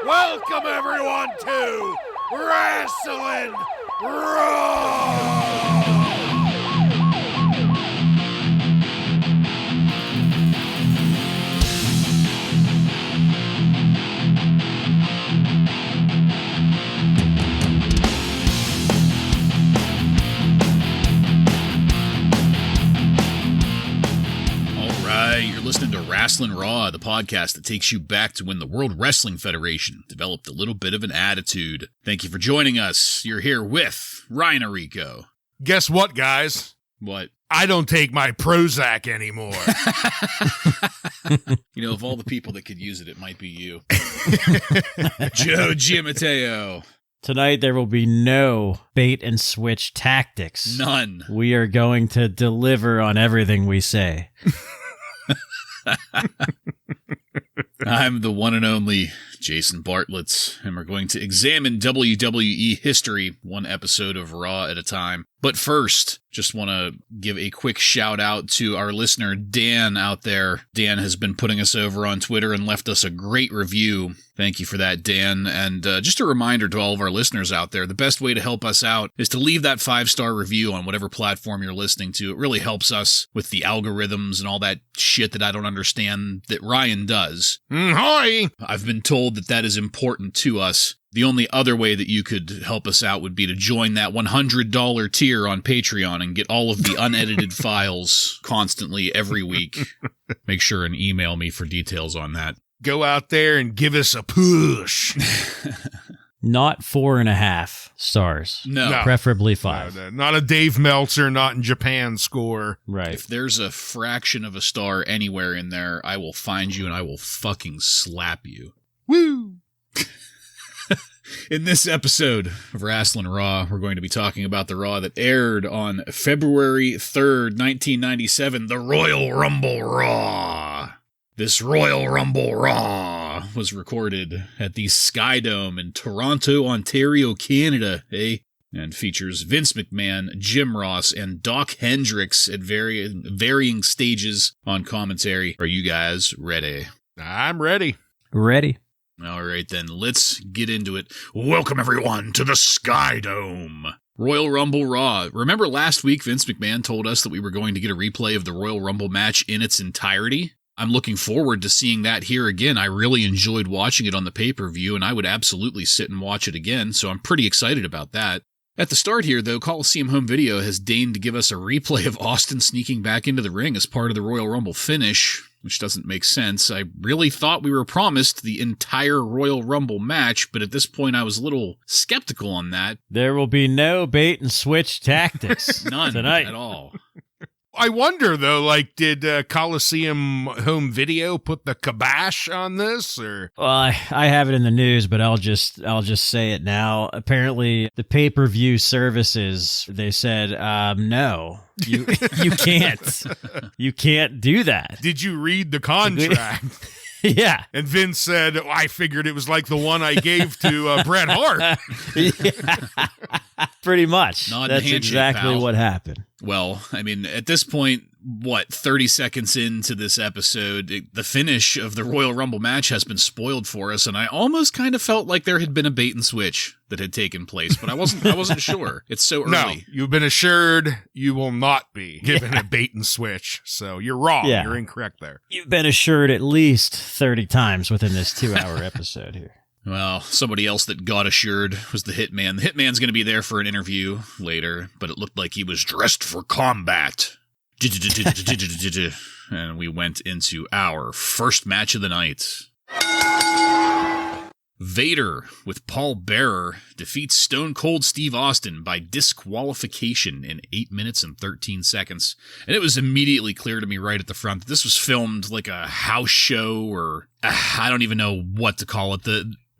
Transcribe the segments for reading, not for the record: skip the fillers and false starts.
Welcome everyone to Wrasslin Raw! You're listening to Wrasslin Raw, the podcast that takes you back to when the World Wrestling Federation developed a little bit of an attitude. Thank you for joining us. You're here with Ryan Arico. Guess what, guys? What? I don't take my Prozac anymore. You know, of all the people that could use it, it might be you. Joe Giammatteo. Tonight there will be no bait and switch tactics. None. We are going to deliver on everything we say. I'm the one and only Jason Bartlett, and we're going to examine WWE history one episode of Raw at a time. But first, just want to give a quick shout out to our listener, Dan, out there. Dan has been putting us over on Twitter and left us a great review. Thank you for that, Dan. And just a reminder to all of our listeners out there, the best way to help us out is to leave that 5-star review on whatever platform you're listening to. It really helps us with the algorithms and all that shit that I don't understand that Ryan does. Hi! I've been told that that is important to us. The only other way that you could help us out would be to join that $100 tier on Patreon and get all of the unedited files constantly every week. Make sure and email me for details on that. Go out there and give us a push. Not 4.5 stars. No. Preferably 5. No, not a Dave Meltzer, not in Japan score. Right. If there's a fraction of a star anywhere in there, I will find you and I will fucking slap you. Woo! In this episode of Wrasslin Raw, we're going to be talking about the Raw that aired on February 3rd, 1997, the Royal Rumble Raw. This Royal Rumble Raw was recorded at the Sky Dome in Toronto, Ontario, Canada, and features Vince McMahon, Jim Ross, and Doc Hendricks at varying stages on commentary. Are you guys ready? I'm ready. Ready. All right, then, let's get into it. Welcome, everyone, to the Sky Dome. Royal Rumble Raw. Remember last week Vince McMahon told us that we were going to get a replay of the Royal Rumble match in its entirety? I'm looking forward to seeing that here again. I really enjoyed watching it on the pay-per-view, and I would absolutely sit and watch it again, so I'm pretty excited about that. At the start here, though, Coliseum Home Video has deigned to give us a replay of Austin sneaking back into the ring as part of the Royal Rumble finish, which doesn't make sense. I really thought we were promised the entire Royal Rumble match, but at this point I was a little skeptical on that. There will be no bait and switch tactics. None tonight. At all. I wonder, though, did Coliseum Home Video put the kibosh on this, or? Well, I have it in the news, but I'll just say it now. Apparently, the pay-per-view services, they said, no, you can't do that. Did you read the contract? Yeah. And Vince said, I figured it was like the one I gave to Bret Hart. Yeah. Pretty much. That's exactly what happened. Well, I mean, at this point, 30 seconds into this episode, the finish of the Royal Rumble match has been spoiled for us, and I almost kind of felt like there had been a bait and switch that had taken place, but I wasn't sure. It's so early. No, you've been assured you will not be given a bait and switch, so you're wrong. Yeah. You're incorrect there. You've been assured at least 30 times within this 2-hour episode here. Well, somebody else that got assured was the Hitman. The Hitman's going to be there for an interview later, but it looked like he was dressed for combat. And we went into our first match of the night. Vader, with Paul Bearer, defeats Stone Cold Steve Austin by disqualification in 8 minutes and 13 seconds. And it was immediately clear to me right at the front that this was filmed like a house show, or I don't even know what to call it.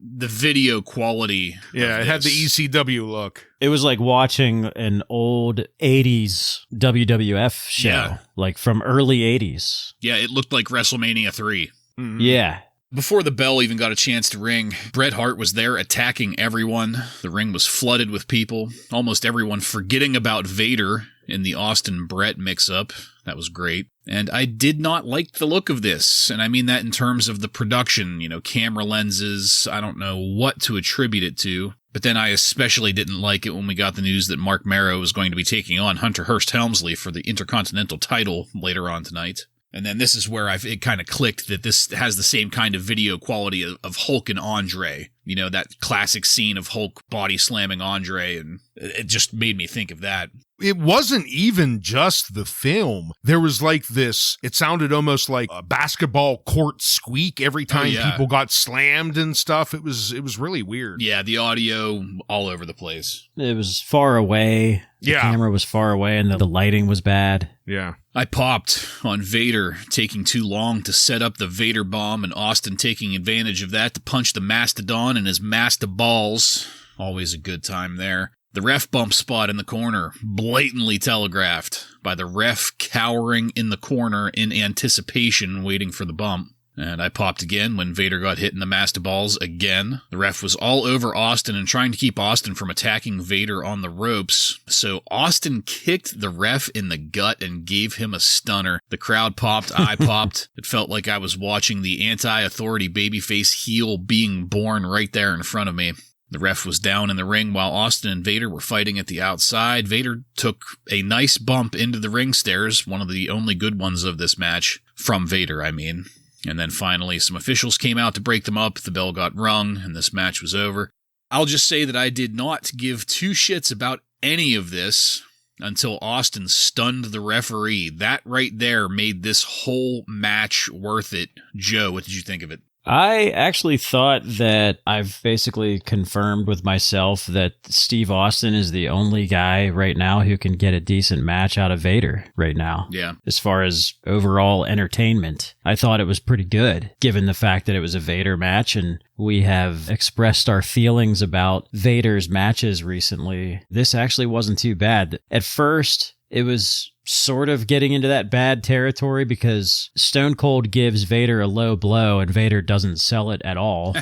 The video quality. Yeah, it had the ECW look. It was like watching an old 80s WWF show, like from early 80s. Yeah, it looked like WrestleMania 3. Mm-hmm. Yeah. Before the bell even got a chance to ring, Bret Hart was there attacking everyone. The ring was flooded with people, almost everyone forgetting about Vader in the Austin-Bret mix-up. That was great. And I did not like the look of this. And I mean that in terms of the production, camera lenses. I don't know what to attribute it to. But then I especially didn't like it when we got the news that Marc Mero was going to be taking on Hunter Hearst Helmsley for the Intercontinental title later on tonight. And then this is where it kind of clicked that this has the same kind of video quality of Hulk and Andre. That classic scene of Hulk body slamming Andre, and it just made me think of that. It wasn't even just the film. There was like this, it sounded almost like a basketball court squeak every time people got slammed and stuff. It was really weird. Yeah, the audio all over the place. It was far away. The camera was far away and the lighting was bad. Yeah. I popped on Vader taking too long to set up the Vader bomb and Austin taking advantage of that to punch the Mastodon in his Masta balls. Always a good time there. The ref bump spot in the corner, blatantly telegraphed by the ref cowering in the corner in anticipation, waiting for the bump. And I popped again when Vader got hit in the Masta balls again. The ref was all over Austin and trying to keep Austin from attacking Vader on the ropes. So Austin kicked the ref in the gut and gave him a stunner. The crowd popped, I popped. It felt like I was watching the anti-authority babyface heel being born right there in front of me. The ref was down in the ring while Austin and Vader were fighting at the outside. Vader took a nice bump into the ring stairs, one of the only good ones of this match. From Vader, I mean. And then finally, some officials came out to break them up, the bell got rung, and this match was over. I'll just say that I did not give two shits about any of this until Austin stunned the referee. That right there made this whole match worth it. Joe, what did you think of it? I actually thought that I've basically confirmed with myself that Steve Austin is the only guy right now who can get a decent match out of Vader right now. Yeah. As far as overall entertainment, I thought it was pretty good, given the fact that it was a Vader match, and we have expressed our feelings about Vader's matches recently. This actually wasn't too bad. At first, it was sort of getting into that bad territory because Stone Cold gives Vader a low blow and Vader doesn't sell it at all.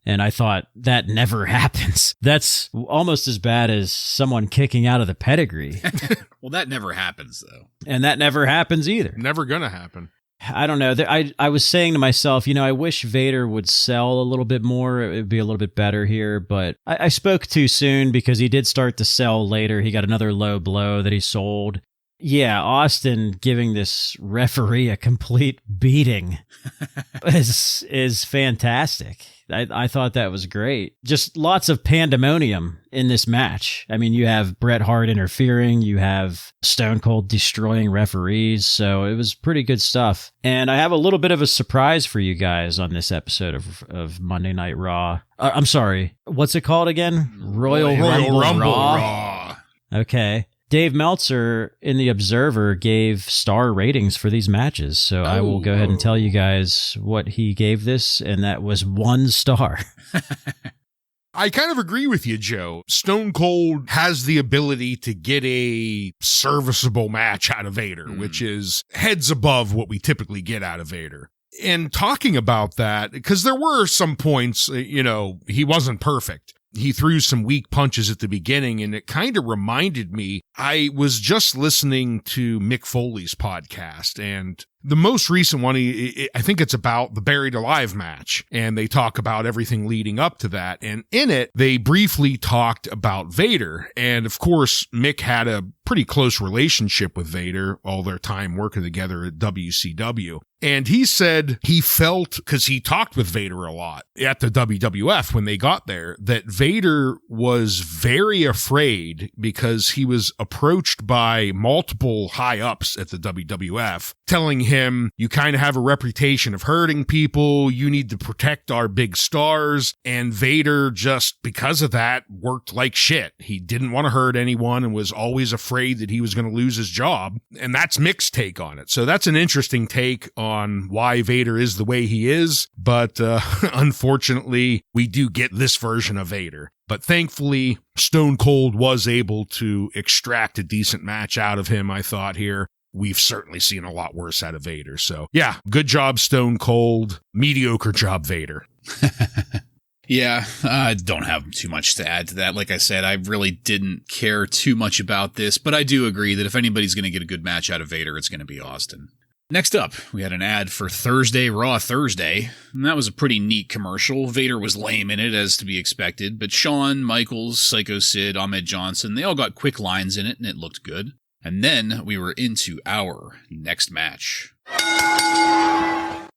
And I thought, that never happens. That's almost as bad as someone kicking out of the pedigree. Well, that never happens, though. And that never happens either. Never gonna happen. I don't know. I was saying to myself, I wish Vader would sell a little bit more. It would be a little bit better here, but I spoke too soon because he did start to sell later. He got another low blow that he sold. Yeah, Austin giving this referee a complete beating is fantastic. I thought that was great. Just lots of pandemonium in this match. I mean, you have Bret Hart interfering, you have Stone Cold destroying referees, so it was pretty good stuff. And I have a little bit of a surprise for you guys on this episode of Monday Night Raw. I'm sorry, what's it called again? Royal Rumble Raw. Okay. Dave Meltzer in The Observer gave star ratings for these matches, so I will go ahead and tell you guys what he gave this, and that was 1 star. I kind of agree with you, Joe. Stone Cold has the ability to get a serviceable match out of Vader, which is heads above what we typically get out of Vader. And talking about that, because there were some points, he wasn't perfect. He threw some weak punches at the beginning, and it kind of reminded me, I was just listening to Mick Foley's podcast, and the most recent one, I think it's about the Buried Alive match, and they talk about everything leading up to that, and in it, they briefly talked about Vader, and of course, Mick had a pretty close relationship with Vader, all their time working together at WCW. And he said he felt, because he talked with Vader a lot at the WWF when they got there, that Vader was very afraid because he was approached by multiple high-ups at the WWF telling him, you kind of have a reputation of hurting people, you need to protect our big stars. And Vader just, because of that, worked like shit. He didn't want to hurt anyone and was always afraid that he was going to lose his job. And that's Mick's take on it. So that's an interesting take on why Vader is the way he is. But unfortunately, we do get this version of Vader. But thankfully, Stone Cold was able to extract a decent match out of him, I thought, here. We've certainly seen a lot worse out of Vader. So, yeah, good job, Stone Cold. Mediocre job, Vader. Yeah, I don't have too much to add to that. Like I said, I really didn't care too much about this, but I do agree that if anybody's going to get a good match out of Vader, it's going to be Austin. Next up, we had an ad for Thursday Raw Thursday, and that was a pretty neat commercial. Vader was lame in it, as to be expected, but Shawn Michaels, Psycho Sid, Ahmed Johnson, they all got quick lines in it, and it looked good. And then we were into our next match.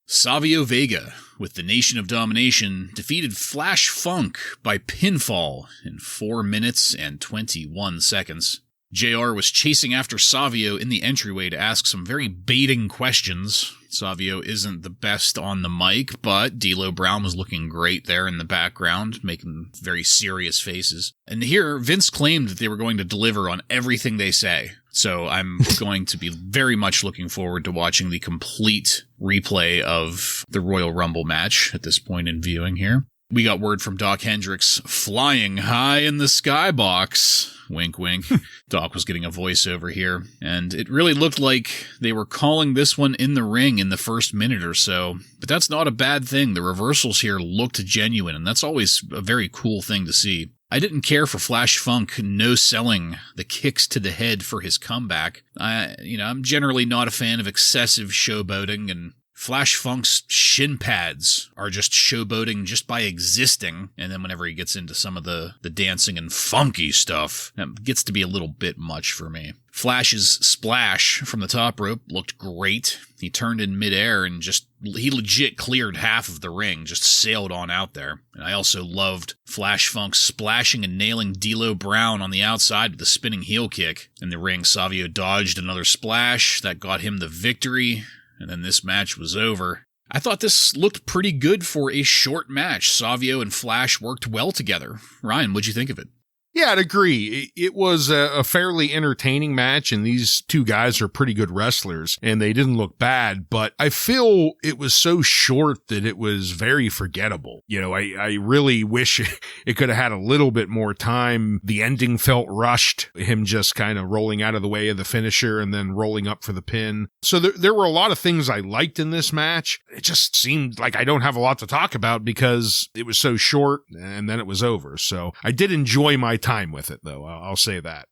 Savio Vega, with the Nation of Domination, defeated Flash Funk by pinfall in 4 minutes and 21 seconds. JR was chasing after Savio in the entryway to ask some very baiting questions. Savio isn't the best on the mic, but D'Lo Brown was looking great there in the background, making very serious faces. And here, Vince claimed that they were going to deliver on everything they say. So I'm going to be very much looking forward to watching the complete replay of the Royal Rumble match at this point in viewing here. We got word from Doc Hendricks, flying high in the skybox. Wink, wink. Doc was getting a voiceover here, and it really looked like they were calling this one in the ring in the first minute or so, but that's not a bad thing. The reversals here looked genuine, and that's always a very cool thing to see. I didn't care for Flash Funk no-selling the kicks to the head for his comeback. I'm generally not a fan of excessive showboating, and Flash Funk's shin pads are just showboating just by existing, and then whenever he gets into some of the dancing and funky stuff, that gets to be a little bit much for me. Flash's splash from the top rope looked great. He turned in midair and he legit cleared half of the ring, just sailed on out there. And I also loved Flash Funk splashing and nailing D'Lo Brown on the outside with a spinning heel kick. In the ring, Savio dodged another splash that got him the victory. And then this match was over. I thought this looked pretty good for a short match. Savio and Flash worked well together. Ryan, what'd you think of it? Yeah, I'd agree. It was a fairly entertaining match, and these two guys are pretty good wrestlers, and they didn't look bad, but I feel it was so short that it was very forgettable. I really wish it could have had a little bit more time. The ending felt rushed, him just kind of rolling out of the way of the finisher and then rolling up for the pin. So there were a lot of things I liked in this match. It just seemed like I don't have a lot to talk about because it was so short, and then it was over. So I did enjoy my time with it, though. I'll say that.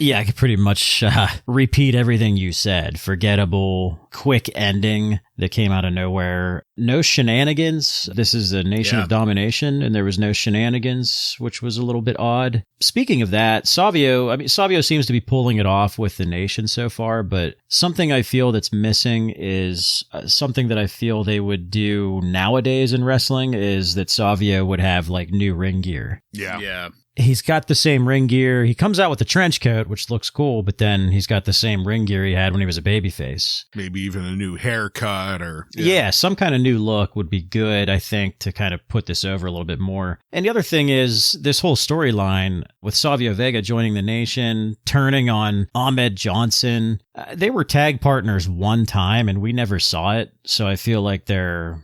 Yeah, I could pretty much repeat everything you said. Forgettable, quick ending that came out of nowhere. No shenanigans. This is a Nation of Domination, and there was no shenanigans, which was a little bit odd. Speaking of that, Savio seems to be pulling it off with the Nation so far, but something I feel that's missing is something that I feel they would do nowadays in wrestling is that Savio would have like new ring gear. Yeah. He's got the same ring gear. He comes out with the trench coat, which looks cool, but then he's got the same ring gear he had when he was a babyface. Maybe even a new haircut or... Yeah, some kind of new look would be good, I think, to kind of put this over a little bit more. And the other thing is this whole storyline with Savio Vega joining the Nation, turning on Ahmed Johnson. They were tag partners one time, and we never saw it. So I feel like they're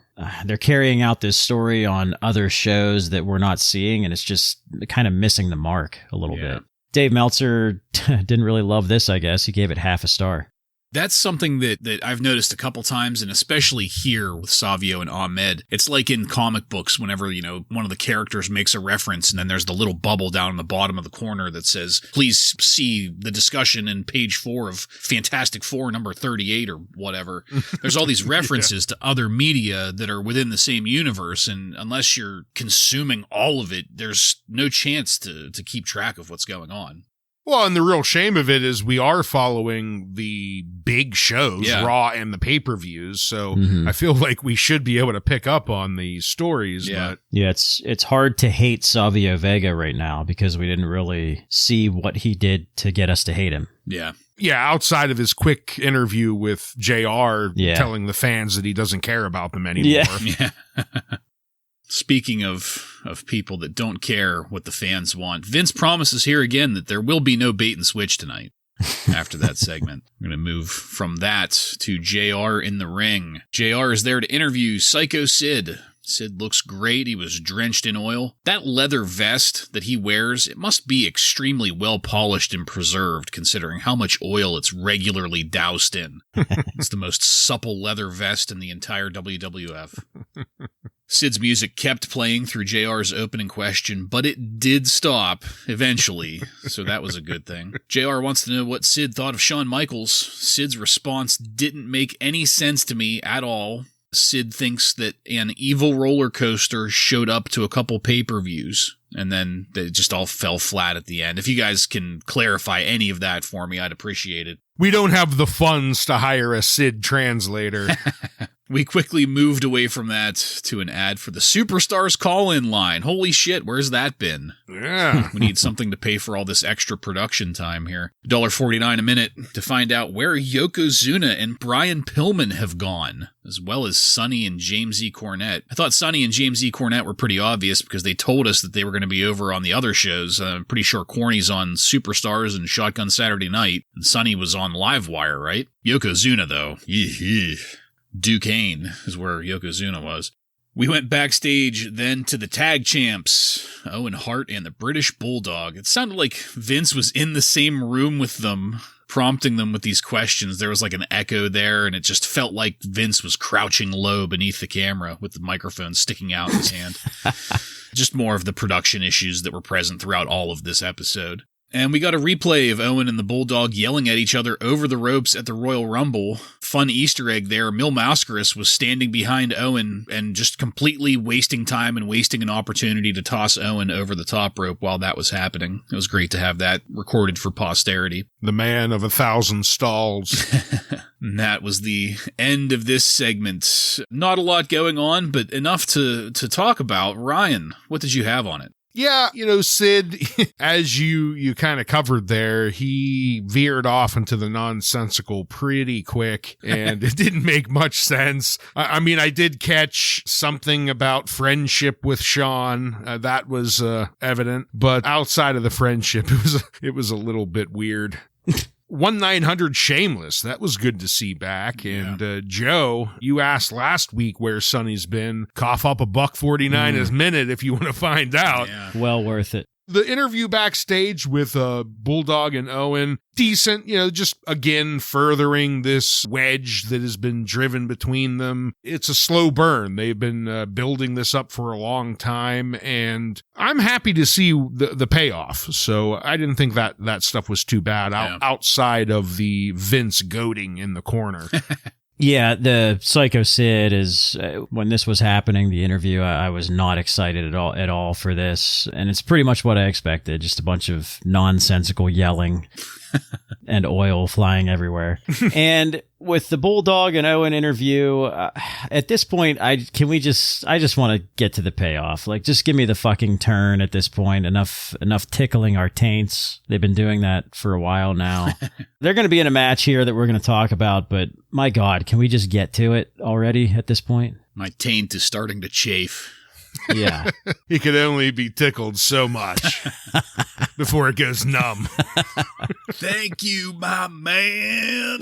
carrying out this story on other shows that we're not seeing, and it's just kind of missing the mark a little bit. Dave Meltzer didn't really love this, I guess. He gave it half a star. That's something that I've noticed a couple times, and especially here with Savio and Ahmed. It's like in comic books whenever, one of the characters makes a reference, and then there's the little bubble down in the bottom of the corner that says, please see the discussion in page 4 of Fantastic Four number 38 or whatever. There's all these references to other media that are within the same universe, and unless you're consuming all of it, there's no chance to keep track of what's going on. Well, and the real shame of it is we are following the big shows, Raw and the pay-per-views, so I feel like we should be able to pick up on the stories. Yeah, it's hard to hate Savio Vega right now because we didn't really see what he did to get us to hate him. Yeah. Yeah, outside of his quick interview with JR telling the fans that he doesn't care about them anymore. Yeah. Speaking of people that don't care what the fans want, Vince promises here again that there will be no bait and switch tonight after that segment. We're going to move from that to JR in the ring. JR is there to interview Psycho Sid. Sid looks great. He was drenched in oil. That leather vest that he wears, it must be extremely well polished and preserved considering how much oil it's regularly doused in. It's the most supple leather vest in the entire WWF. Sid's music kept playing through JR's opening question, but it did stop eventually, so that was a good thing. JR wants to know what Sid thought of Shawn Michaels. Sid's response didn't make any sense to me at all. Sid thinks that an evil roller coaster showed up to a couple pay-per-views, and then they just all fell flat at the end. If you guys can clarify any of that for me, I'd appreciate it. We don't have the funds to hire a Sid translator. We quickly moved away from that to an ad for the Superstars call-in line. Holy shit, where's that been? Yeah. We need something to pay for all this extra production time here. $1.49 a minute to find out where Yokozuna and Brian Pillman have gone, as well as Sonny and James E. Cornette. I thought Sonny and James E. Cornette were pretty obvious because they told us that they were going to be over on the other shows. I'm pretty sure Corny's on Superstars and Shotgun Saturday Night, and Sonny was on Livewire, right? Yokozuna, though. Duquesne is where Yokozuna was. We went backstage then to the tag champs, Owen Hart and the British Bulldog. It sounded like Vince was in the same room with them, prompting them with these questions. There was like an echo there, and it just felt like Vince was crouching low beneath the camera with the microphone sticking out in his hand. Just more of the production issues that were present throughout all of this episode. And we got a replay of Owen and the Bulldog yelling at each other over the ropes at the Royal Rumble. Fun Easter egg there. Mil Mascaras was standing behind Owen and just completely wasting time and wasting an opportunity to toss Owen over the top rope while that was happening. It was great to have that recorded for posterity. The man of 1,000 stalls. And that was the end of this segment. Not a lot going on, but enough to talk about. Ryan, what did you have on it? Yeah, Sid, as you kind of covered there, he veered off into the nonsensical pretty quick, and it didn't make much sense. I mean, I did catch something about friendship with Shawn. That was evident, but outside of the friendship, it was a little bit weird. 1-900 Shameless. That was good to see back. Yeah. And Joe, you asked last week where Sonny's been. Cough up $1.49 a minute if you want to find out. Yeah. Well worth it. The interview backstage with Bulldog and Owen, decent, just again furthering this wedge that has been driven between them. It's a slow burn. They've been building this up for a long time, and I'm happy to see the payoff. So I didn't think that stuff was too bad outside of the Vince goading in the corner. Yeah, the Psycho Sid is, when this was happening, the interview, I was not excited at all for this. And it's pretty much what I expected. Just a bunch of nonsensical yelling and oil flying everywhere. And with the Bulldog and Owen interview, at this point, I just want to get to the payoff. Like, just give me the fucking turn at this point. Enough tickling our taints. They've been doing that for a while now. They're going to be in a match here that we're going to talk about, but my God, can we just get to it already at this point? My taint is starting to chafe. Yeah. He could only be tickled so much before it goes numb. Thank you, my man.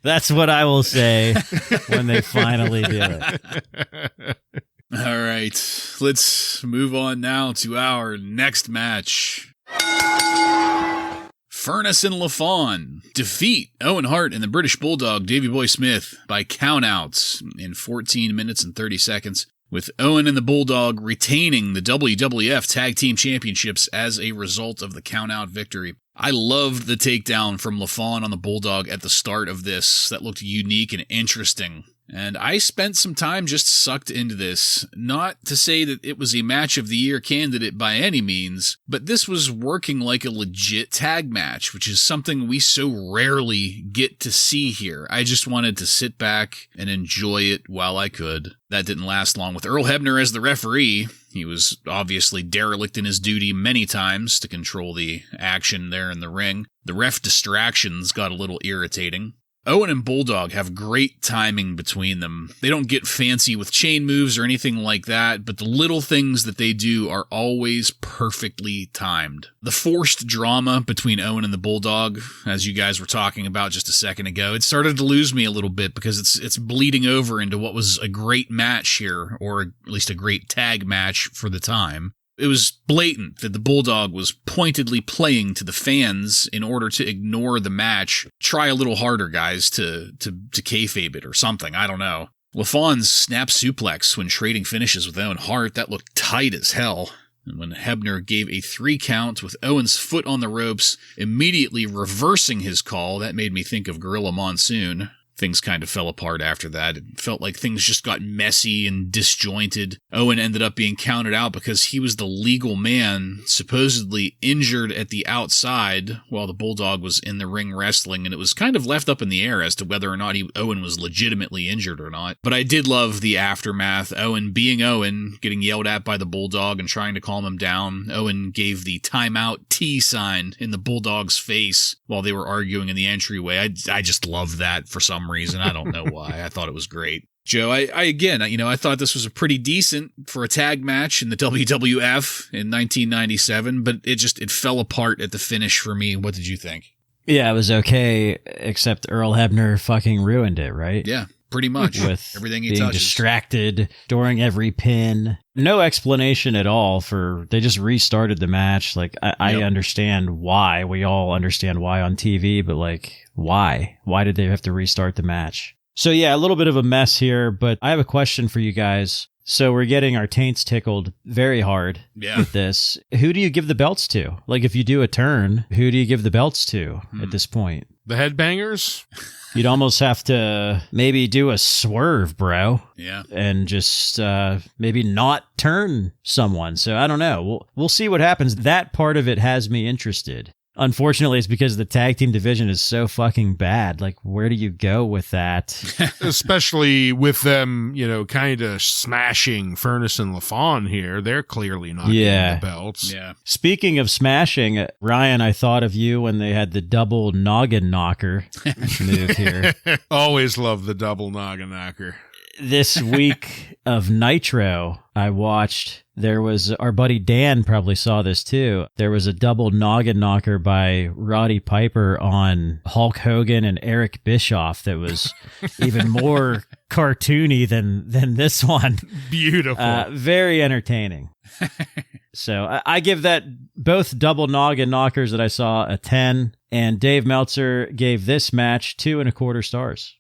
That's what I will say when they finally do it. All right, let's move on now to our next match. Furnace and LaFawn defeat Owen Hart and the British Bulldog Davey Boy Smith by countouts in 14 minutes and 30 seconds, with Owen and the Bulldog retaining the WWF Tag Team Championships as a result of the countout victory. I loved the takedown from LaFawn on the Bulldog at the start of this. That looked unique and interesting. And I spent some time just sucked into this. Not to say that it was a match of the year candidate by any means, but this was working like a legit tag match, which is something we so rarely get to see here. I just wanted to sit back and enjoy it while I could. That didn't last long with Earl Hebner as the referee. He was obviously derelict in his duty many times to control the action there in the ring. The ref distractions got a little irritating. Owen and Bulldog have great timing between them. They don't get fancy with chain moves or anything like that, but the little things that they do are always perfectly timed. The forced drama between Owen and the Bulldog, as you guys were talking about just a second ago, it started to lose me a little bit because it's bleeding over into what was a great match here, or at least a great tag match for the time. It was blatant that the Bulldog was pointedly playing to the fans in order to ignore the match. Try a little harder, guys, to kayfabe it or something. I don't know. LaFawn's snap suplex when trading finishes with Owen Hart, that looked tight as hell. And when Hebner gave a 3 count with Owen's foot on the ropes, immediately reversing his call, that made me think of Gorilla Monsoon. Things kind of fell apart after that. It felt like things just got messy and disjointed. Owen ended up being counted out because he was the legal man, supposedly injured at the outside while the Bulldog was in the ring wrestling, and it was kind of left up in the air as to whether or not Owen was legitimately injured or not. But I did love the aftermath. Owen being Owen, getting yelled at by the Bulldog and trying to calm him down. Owen gave the timeout T sign in the Bulldog's face while they were arguing in the entryway. I just love that for some reason. I don't know why. I thought it was great. Joe, I thought this was a pretty decent for a tag match in the WWF in 1997, but it fell apart at the finish for me. What did you think? Yeah, it was okay, except Earl Hebner fucking ruined it, right? Yeah, pretty much. With everything he being touches. Distracted during every pin. No explanation at all they just restarted the match. Like, I understand why. We all understand why on TV, but like, why? Why did they have to restart the match? So yeah, a little bit of a mess here, but I have a question for you guys. So we're getting our taints tickled very hard with this. Who do you give the belts to? Like, if you do a turn, who do you give the belts to at this point? The headbangers? You'd almost have to maybe do a swerve, bro. Yeah. And just maybe not turn someone. So I don't know. We'll see what happens. That part of it has me interested. Unfortunately, it's because the tag team division is so fucking bad. Like, where do you go with that? Especially with them, kind of smashing Furnace and LaFawn here. They're clearly not getting the belts. Yeah. Speaking of smashing, Ryan, I thought of you when they had the double noggin knocker move here. Always love the double noggin knocker. This week of Nitro, I watched, there was, our buddy Dan probably saw this too. There was a double noggin knocker by Roddy Piper on Hulk Hogan and Eric Bischoff that was even more cartoony than this one. Beautiful. Very entertaining. So I give that both double noggin knockers that I saw a 10, and Dave Meltzer gave this match 2.25 stars.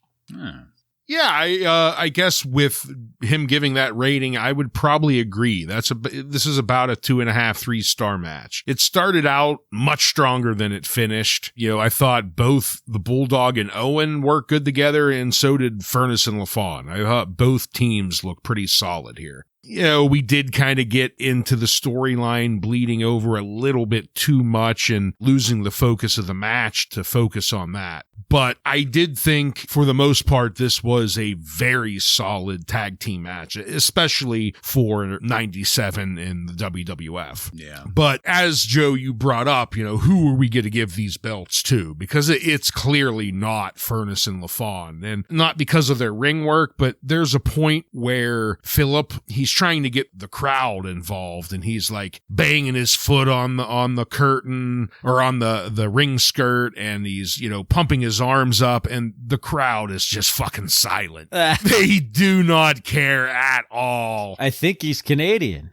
Yeah, I guess with him giving that rating, I would probably agree. This is about a 2.5, 3-star match. It started out much stronger than it finished. I thought both the Bulldog and Owen worked good together, and so did Furnace and LaFawn. I thought both teams looked pretty solid here. We did kind of get into the storyline bleeding over a little bit too much and losing the focus of the match to focus on that. But I did think, for the most part, this was a very solid tag team match, especially for 97 in the WWF. Yeah. But as Joe, you brought up, who are we going to give these belts to? Because it's clearly not Furnace and LaFawn, and not because of their ring work, but there's a point where Philip, he's trying to get the crowd involved, and he's like banging his foot on the curtain or on the ring skirt, and he's pumping his arms up, and the crowd is just fucking silent. They do not care at all. I think he's Canadian.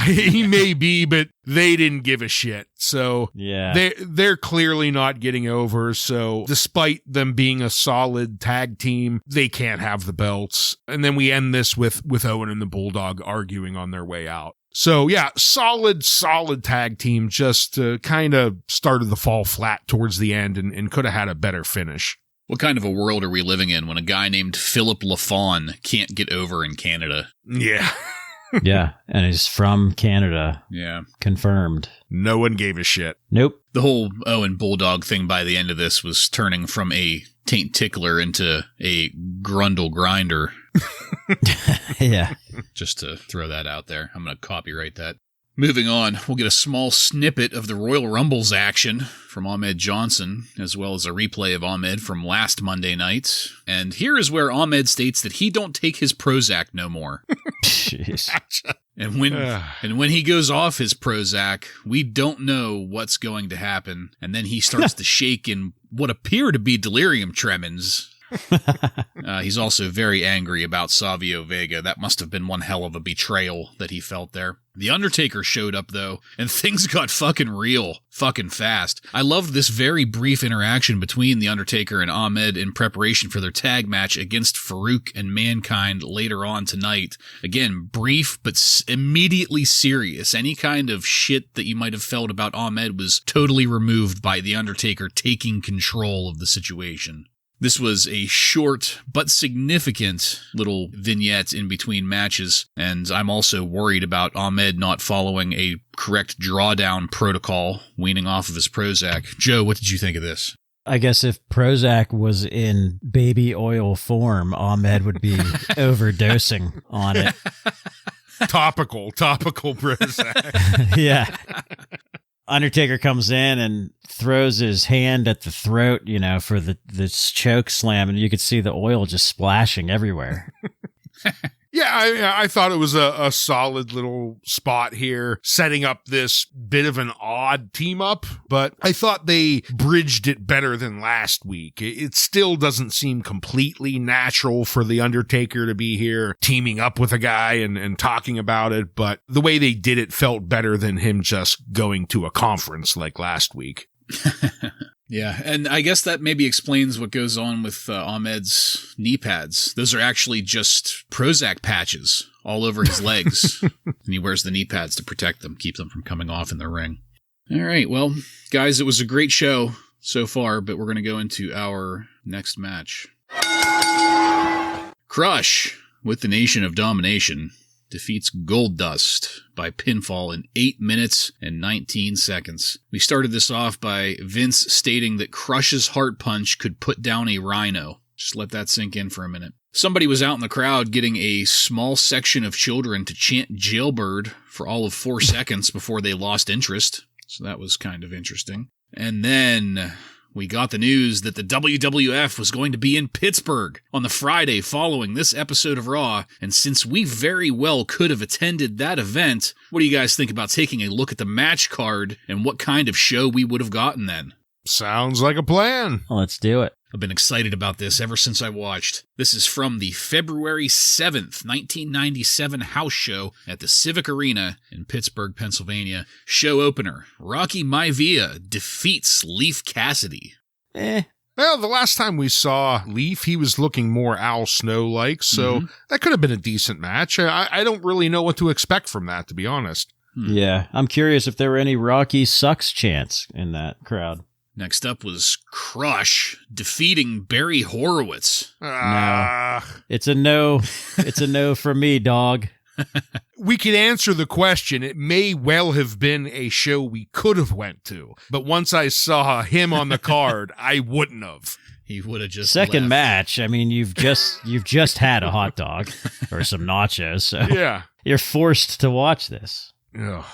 He may be, but they didn't give a shit. So yeah, they're clearly not getting over. So despite them being a solid tag team, they can't have the belts. And then we end this with Owen and the Bulldog arguing on their way out. So yeah, solid tag team, just kind of started to fall flat towards the end and could have had a better finish. What kind of a world are we living in when a guy named Philip LaFawn can't get over in Canada? Yeah. Yeah, and he's from Canada. Yeah. Confirmed. No one gave a shit. Nope. The whole Owen Bulldog thing by the end of this was turning from a taint tickler into a grundle grinder. Yeah. Just to throw that out there. I'm going to copyright that. Moving on, we'll get a small snippet of the Royal Rumbles action from Ahmed Johnson, as well as a replay of Ahmed from last Monday night. And here is where Ahmed states that he don't take his Prozac no more. Jeez. And when he goes off his Prozac, we don't know what's going to happen. And then he starts to shake in what appear to be delirium tremens. He's also very angry about Savio Vega. That must have been one hell of a betrayal that he felt there. The Undertaker showed up, though, and things got fucking real, fucking fast. I loved this very brief interaction between The Undertaker and Ahmed in preparation for their tag match against Farouk and Mankind later on tonight. Again, brief, but immediately serious. Any kind of shit that you might have felt about Ahmed was totally removed by The Undertaker taking control of the situation. This was a short but significant little vignette in between matches, and I'm also worried about Ahmed not following a correct drawdown protocol, weaning off of his Prozac. Joe, what did you think of this? I guess if Prozac was in baby oil form, Ahmed would be overdosing on it. Topical Prozac. Yeah. Undertaker comes in and throws his hand at the throat, for this choke slam, and you could see the oil just splashing everywhere. Yeah, I thought it was a solid little spot here, setting up this bit of an odd team up, but I thought they bridged it better than last week. It still doesn't seem completely natural for The Undertaker to be here teaming up with a guy and talking about it, but the way they did it felt better than him just going to a conference like last week. Yeah, and I guess that maybe explains what goes on with Ahmed's knee pads. Those are actually just Prozac patches all over his legs, and he wears the knee pads to protect them, keep them from coming off in the ring. All right, well, guys, it was a great show so far, but we're going to go into our next match. Crush, with the Nation of Domination, defeats Goldust by pinfall in 8 minutes and 19 seconds. We started this off by Vince stating that Crush's heart punch could put down a rhino. Just let that sink in for a minute. Somebody was out in the crowd getting a small section of children to chant Jailbird for all of 4 seconds before they lost interest. So that was kind of interesting. And then we got the news that the WWF was going to be in Pittsburgh on the Friday following this episode of Raw, and since we very well could have attended that event, what do you guys think about taking a look at the match card and what kind of show we would have gotten then? Sounds like a plan. Let's do it. I've been excited about this ever since I watched. This is from the February 7th, 1997 house show at the Civic Arena in Pittsburgh, Pennsylvania. Show opener, Rocky Maivia defeats Leif Cassidy. Well, the last time we saw Leif, he was looking more Al Snow-like, so that could have been a decent match. I don't really know what to expect from that, to be honest. Yeah, I'm curious if there were any Rocky sucks chants in that crowd. Next up was Crush defeating Barry Horowitz. No. It's a no. It's a no for me, dog. We could answer the question. It may well have been a show we could have went to, but once I saw him on the card, I wouldn't have. He would have just second left. Match. I mean, you've just had a hot dog or some nachos, so yeah, you're forced to watch this. Ugh.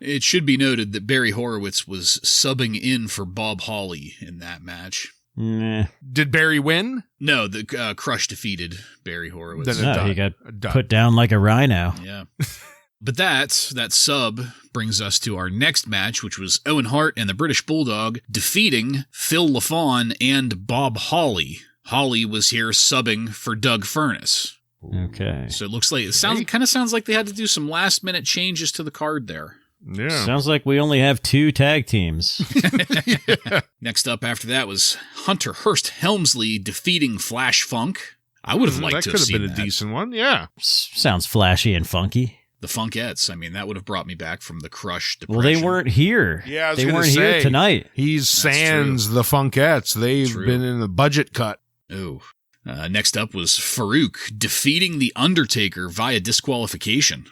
It should be noted that Barry Horowitz was subbing in for Bob Holly in that match. Nah. Did Barry win? No, the Crush defeated Barry Horowitz. No, he got put down like a rhino. Yeah. But that sub brings us to our next match, which was Owen Hart and the British Bulldog defeating Phil LaFawn and Bob Holly. Holly was here subbing for Doug Furnace. Okay. So it looks like kind of sounds like they had to do some last minute changes to the card there. Yeah. Sounds like we only have 2 tag teams. Yeah. Next up after that was Hunter Hearst Helmsley defeating Flash Funk. I would have liked to have seen that. That could have been a decent one, yeah. Sounds flashy and funky. The Funkettes. I mean, that would have brought me back from the Crush depression. Well, they weren't here. Yeah, I was they gonna weren't say, here tonight. He's sans the Funkettes. They've True. been in the budget cut. Oh. Next up was Farouk defeating The Undertaker via disqualification.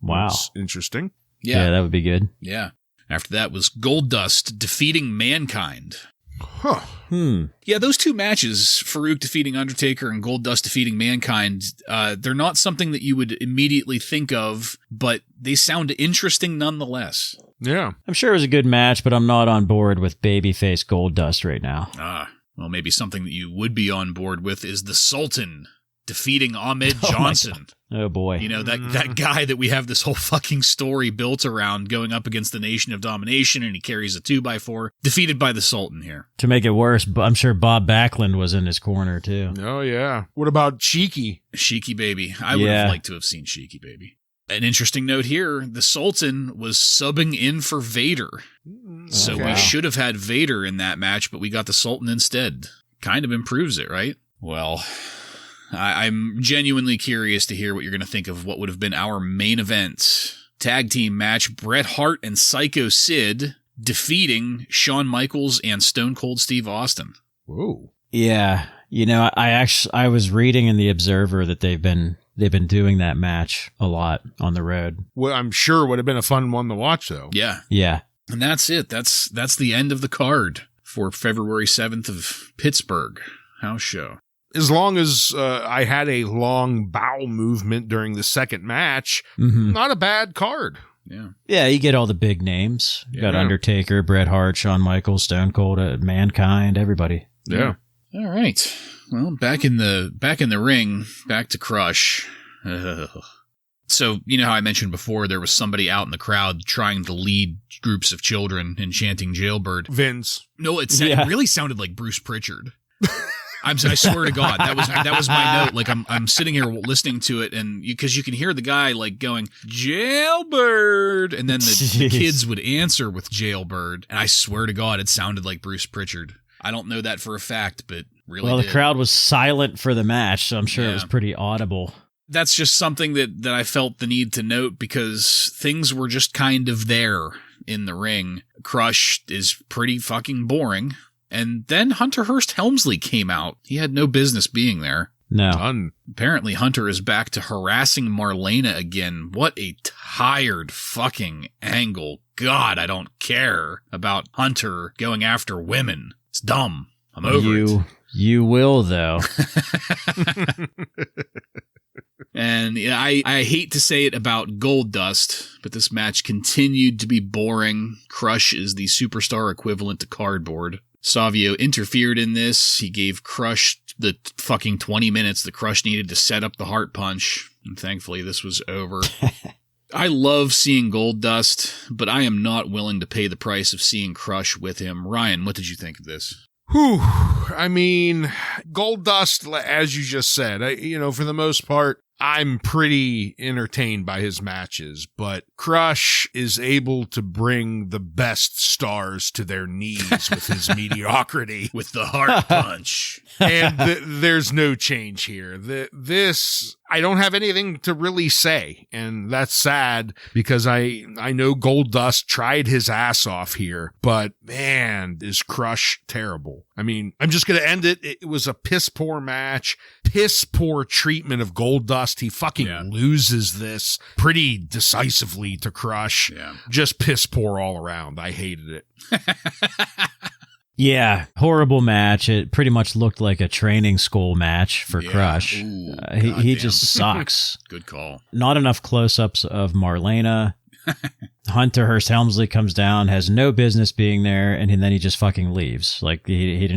Wow. That's interesting. Yeah, that would be good. Yeah. After that was Goldust defeating Mankind. Huh. Yeah, those 2 matches, Farouk defeating Undertaker and Goldust defeating Mankind, they're not something that you would immediately think of, but they sound interesting nonetheless. Yeah. I'm sure it was a good match, but I'm not on board with babyface Goldust right now. Well, maybe something that you would be on board with is the Sultan defeating Ahmed Johnson. Oh, boy. You know, that guy that we have this whole fucking story built around going up against the Nation of Domination, and he carries a 2x4, defeated by the Sultan here. To make it worse, I'm sure Bob Backlund was in his corner, too. Oh, yeah. What about Sheiky? Sheiky Baby. I would have liked to have seen Sheiky Baby. An interesting note here, the Sultan was subbing in for Vader. So we should have had Vader in that match, but we got the Sultan instead. Kind of improves it, right? Well, I'm genuinely curious to hear what you're going to think of what would have been our main event. Tag team match, Bret Hart and Psycho Sid defeating Shawn Michaels and Stone Cold Steve Austin. Whoa. Yeah. You know, I was reading in the Observer that they've been doing that match a lot on the road. Well, I'm sure it would have been a fun one to watch, though. Yeah. Yeah. And that's it. That's the end of the card for February 7th of Pittsburgh house show. As long as I had a long bowel movement during the second match, not a bad card. Yeah. Yeah, you get all the big names. You got Undertaker, Bret Hart, Shawn Michaels, Stone Cold, Mankind, everybody. Yeah. All right. Well, back in the ring, back to Crush. So, you know how I mentioned before there was somebody out in the crowd trying to lead groups of children in chanting Jailbird? Vince. No, it really sounded like Bruce Pritchard. I swear to God, that was my note. Like I'm sitting here listening to it, and because you can hear the guy like going Jailbird, and then the kids would answer with Jailbird, and I swear to God, it sounded like Bruce Pritchard. I don't know that for a fact, but really. Well, the crowd was silent for the match, so I'm sure it was pretty audible. That's just something that I felt the need to note because things were just kind of there in the ring. Crush is pretty fucking boring. And then Hunter Hearst Helmsley came out. He had no business being there. No. Apparently Hunter is back to harassing Marlena again. What a tired fucking angle. God, I don't care about Hunter going after women. It's dumb. I'm over it. You will, though. And I hate to say it about Goldust, but this match continued to be boring. Crush is the superstar equivalent to cardboard. Savio interfered in this. He gave Crush the fucking 20 minutes that Crush needed to set up the heart punch. And thankfully, this was over. I love seeing Goldust, but I am not willing to pay the price of seeing Crush with him. Ryan, what did you think of this? Whew. I mean, Goldust, as you just said, for the most part, I'm pretty entertained by his matches, but Crush is able to bring the best stars to their knees with his mediocrity. With the heart punch. And there's no change here. I don't have anything to really say, and that's sad because I know Goldust tried his ass off here, but man, is Crush terrible. I mean, I'm just going to end it. It was a piss poor match, piss poor treatment of Goldust. He fucking loses this pretty decisively to Crush. Yeah. Just piss poor all around. I hated it. Yeah, horrible match. It pretty much looked like a training school match for Crush. Ooh, he just sucks. Good call. Not enough close-ups of Marlena. Hunter Hearst Helmsley comes down, has no business being there, and then he just fucking leaves. Like he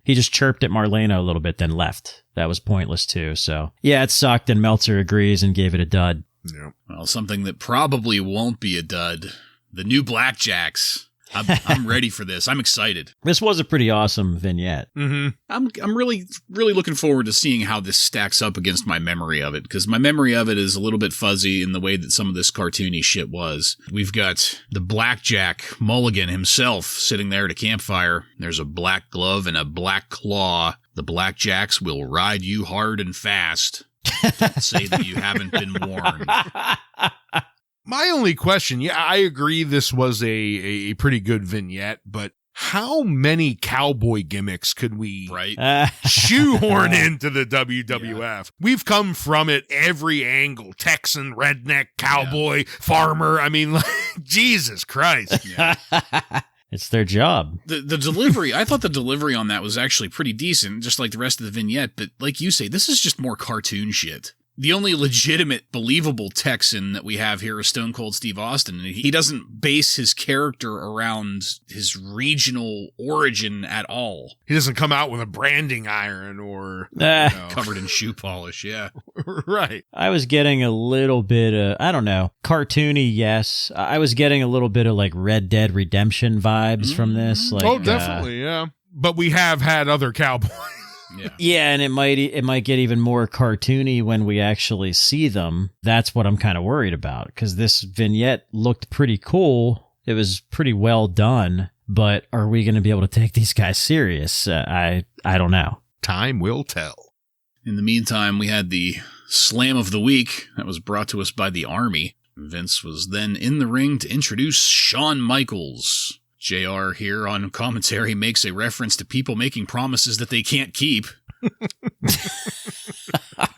just chirped at Marlena a little bit, then left. That was pointless too. So yeah, it sucked, and Meltzer agrees and gave it a dud. Yeah. Well, something that probably won't be a dud: the new Blackjacks. I'm ready for this. I'm excited. This was a pretty awesome vignette. Mm-hmm. I'm really, really looking forward to seeing how this stacks up against my memory of it, because my memory of it is a little bit fuzzy in the way that some of this cartoony shit was. We've got the Blackjack Mulligan himself sitting there at a campfire. There's a black glove and a black claw. The Blackjacks will ride you hard and fast. Don't say that you haven't been warned. My only question, I agree this was a pretty good vignette, but how many cowboy gimmicks could we shoehorn into the WWF? Yeah. We've come from it every angle. Texan, redneck, cowboy, farmer. I mean, Jesus Christ. Yeah. It's their job. The delivery, I thought the delivery on that was actually pretty decent, just like the rest of the vignette. But like you say, this is just more cartoon shit. The only legitimate, believable Texan that we have here is Stone Cold Steve Austin. He doesn't base his character around his regional origin at all. He doesn't come out with a branding iron or covered in shoe polish, yeah. Right. I was getting a little bit of, I don't know, cartoony, yes. I was getting a little bit of like Red Dead Redemption vibes from this. Like, definitely, yeah. But we have had other cowboys. Yeah, and it might get even more cartoony when we actually see them. That's what I'm kind of worried about, because this vignette looked pretty cool. It was pretty well done, but are we going to be able to take these guys serious? I don't know. Time will tell. In the meantime, we had the Slam of the Week that was brought to us by the Army. Vince was then in the ring to introduce Shawn Michaels. JR here on commentary makes a reference to people making promises that they can't keep.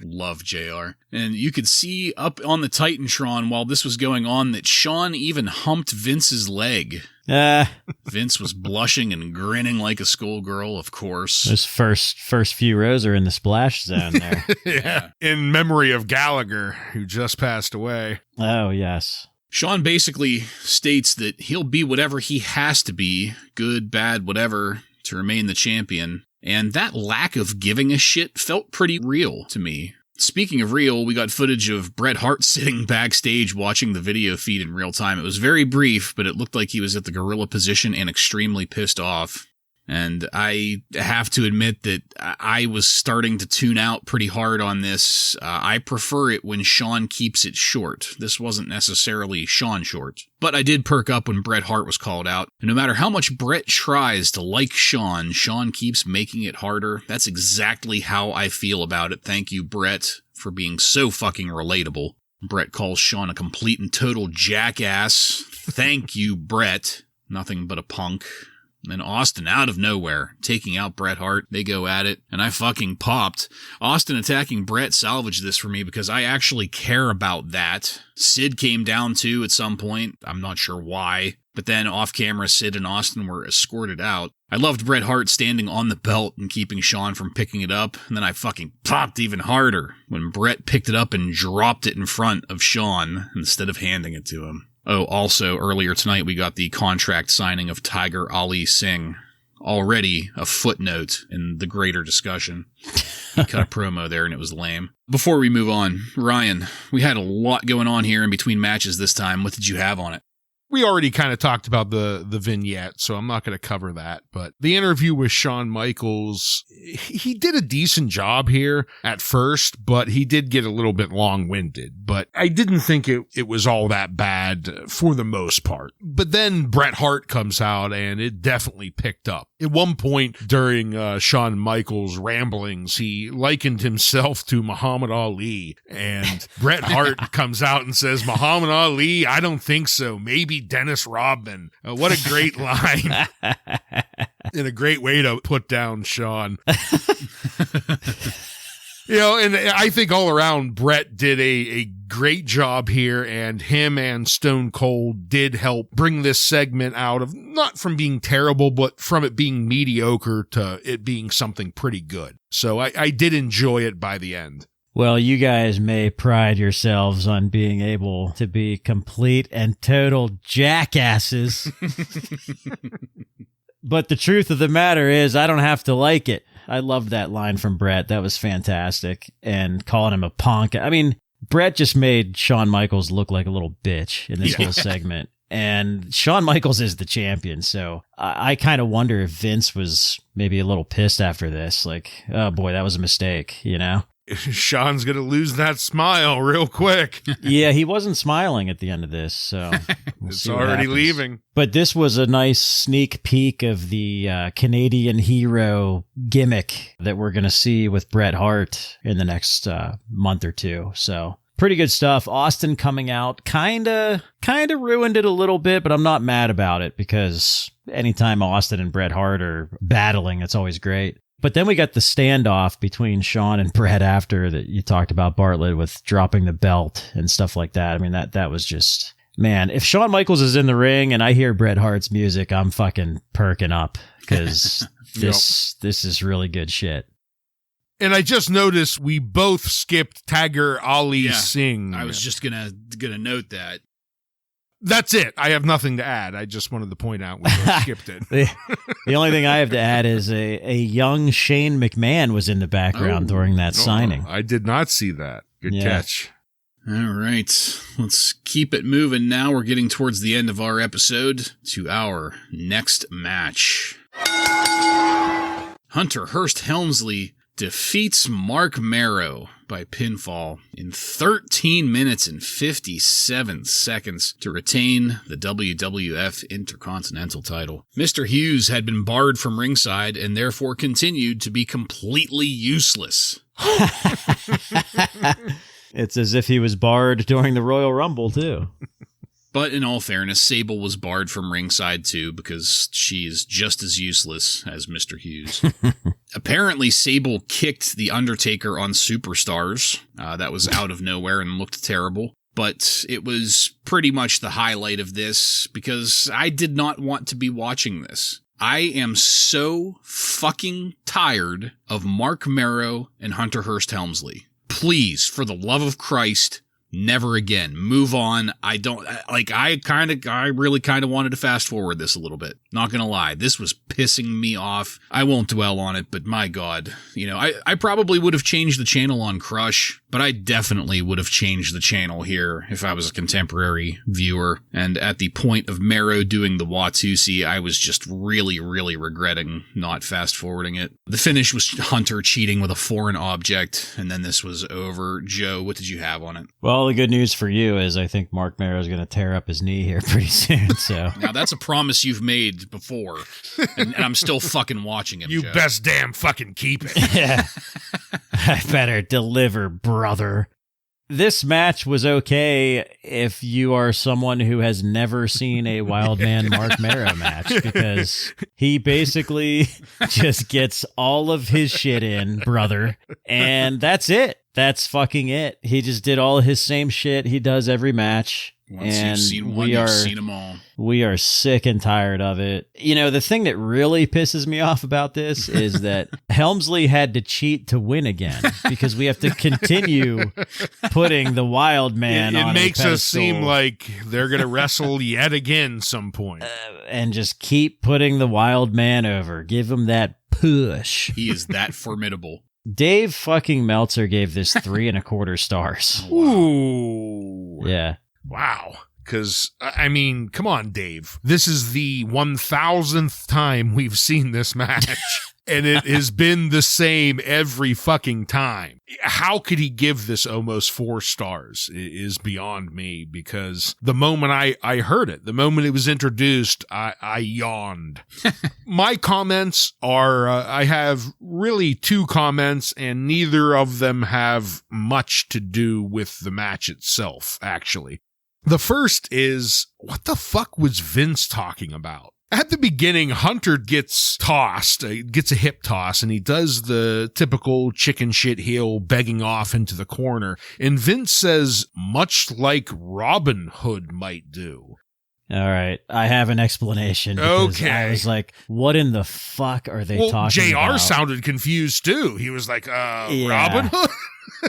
Love JR. And you could see up on the Titantron while this was going on that Shawn even humped Vince's leg. Vince was blushing and grinning like a schoolgirl, of course. Those first few rows are in the splash zone there. Yeah. In memory of Gallagher, who just passed away. Oh, yes. Shawn basically states that he'll be whatever he has to be, good, bad, whatever, to remain the champion. And that lack of giving a shit felt pretty real to me. Speaking of real, we got footage of Bret Hart sitting backstage watching the video feed in real time. It was very brief, but it looked like he was at the gorilla position and extremely pissed off. And I have to admit that I was starting to tune out pretty hard on this. I prefer it when Shawn keeps it short. This wasn't necessarily Shawn short. But I did perk up when Bret Hart was called out. And no matter how much Bret tries to like Shawn, Shawn keeps making it harder. That's exactly how I feel about it. Thank you, Bret, for being so fucking relatable. Bret calls Shawn a complete and total jackass. Thank you, Bret. Nothing but a punk. And Austin out of nowhere, taking out Bret Hart. They go at it, and I fucking popped. Austin attacking Bret salvaged this for me because I actually care about that. Sid came down too at some point. I'm not sure why. But then off camera, Sid and Austin were escorted out. I loved Bret Hart standing on the belt and keeping Shawn from picking it up. And then I fucking popped even harder when Bret picked it up and dropped it in front of Shawn instead of handing it to him. Oh, also, earlier tonight we got the contract signing of Tiger Ali Singh. Already a footnote in the greater discussion. He cut a promo there and it was lame. Before we move on, Ryan, we had a lot going on here in between matches this time. What did you have on it? We already kind of talked about the vignette, so I'm not going to cover that. But the interview with Shawn Michaels, he did a decent job here at first, but he did get a little bit long-winded. But I didn't think it was all that bad for the most part. But then Bret Hart comes out, and it definitely picked up. At one point during Shawn Michaels' ramblings, he likened himself to Muhammad Ali. And Bret Hart comes out and says, Muhammad Ali? I don't think so. Maybe Dennis Rodman. What a great line. And a great way to put down Shawn. And I think all around, Bret did a great job here, and him and Stone Cold did help bring this segment out of not from being terrible, but from it being mediocre to it being something pretty good. So I did enjoy it by the end. Well, you guys may pride yourselves on being able to be complete and total jackasses. But the truth of the matter is, I don't have to like it. I loved that line from Bret. That was fantastic. And calling him a punk. I mean, Bret just made Shawn Michaels look like a little bitch in this whole segment. And Shawn Michaels is the champion. So I kind of wonder if Vince was maybe a little pissed after this. Like, oh boy, that was a mistake, you know? Shawn's going to lose that smile real quick. Yeah, he wasn't smiling at the end of this, so it's already leaving. But this was a nice sneak peek of the Canadian hero gimmick that we're going to see with Bret Hart in the next month or two. So pretty good stuff. Austin coming out kind of ruined it a little bit, but I'm not mad about it because anytime Austin and Bret Hart are battling, it's always great. But then we got the standoff between Shawn and Bret after that you talked about, Bartlett, with dropping the belt and stuff like that. I mean, that was just, man, if Shawn Michaels is in the ring and I hear Bret Hart's music, I'm fucking perking up because this is really good shit. And I just noticed we both skipped Tiger Ali Yeah, Singh. I was just gonna note that. That's it. I have nothing to add. I just wanted to point out we both skipped it. The only thing I have to add is a young Shane McMahon was in the background during that signing. I did not see that. Good catch. All right, let's keep it moving now. We're getting towards the end of our episode to our next match. Hunter Hearst Helmsley defeats Marc Mero by pinfall in 13 minutes and 57 seconds to retain the WWF Intercontinental title. Mr. Hughes had been barred from ringside and therefore continued to be completely useless. It's as if he was barred during the Royal Rumble, too. But in all fairness, Sable was barred from ringside too because she is just as useless as Mr. Hughes. Apparently, Sable kicked The Undertaker on Superstars. That was out of nowhere and looked terrible. But it was pretty much the highlight of this because I did not want to be watching this. I am so fucking tired of Marc Mero and Hunter Hearst Helmsley. Please, for the love of Christ, never again. Move on. I really kind of wanted to fast forward this a little bit. Not gonna lie. This was pissing me off. I won't dwell on it, but my God. I probably would have changed the channel on Crush, but I definitely would have changed the channel here if I was a contemporary viewer. And at the point of Mero doing the Watusi, I was just really, really regretting not fast forwarding it. The finish was Hunter cheating with a foreign object, and then this was over. Joe, what did you have on it? Well, the good news for you is I think Marc Mero is going to tear up his knee here pretty soon. So now that's a promise you've made before, and I'm still fucking watching him. You Joe. best damn fucking keep it. Yeah. I better deliver, brother. This match was okay if you are someone who has never seen a Wildman Marc Mero match, because he basically just gets all of his shit in, brother, and that's it. That's fucking it. He just did all his same shit he does every match. Once you've seen one, you've seen them all. We are sick and tired of it. The thing that really pisses me off about this is that Helmsley had to cheat to win again, because we have to continue putting the Wild Man on a pedestal. It makes us seem like they're going to wrestle yet again some point. And just keep putting the Wild Man over. Give him that push. He is that formidable. Dave fucking Meltzer gave this 3.25 stars. Ooh. Yeah. Wow. Because, I mean, come on, Dave. This is the 1,000th time we've seen this match, and it has been the same every fucking time. How could he give this almost 4 stars is beyond me, because the moment I heard it, the moment it was introduced, I yawned. My comments are, I have really 2 comments, and neither of them have much to do with the match itself, actually. The first is, what the fuck was Vince talking about? At the beginning, Hunter gets tossed, gets a hip toss, and he does the typical chicken shit heel begging off into the corner. And Vince says, much like Robin Hood might do. All right. I have an explanation. Okay. I was like, what in the fuck are they talking JR about? JR sounded confused too. He was like, Robin Hood?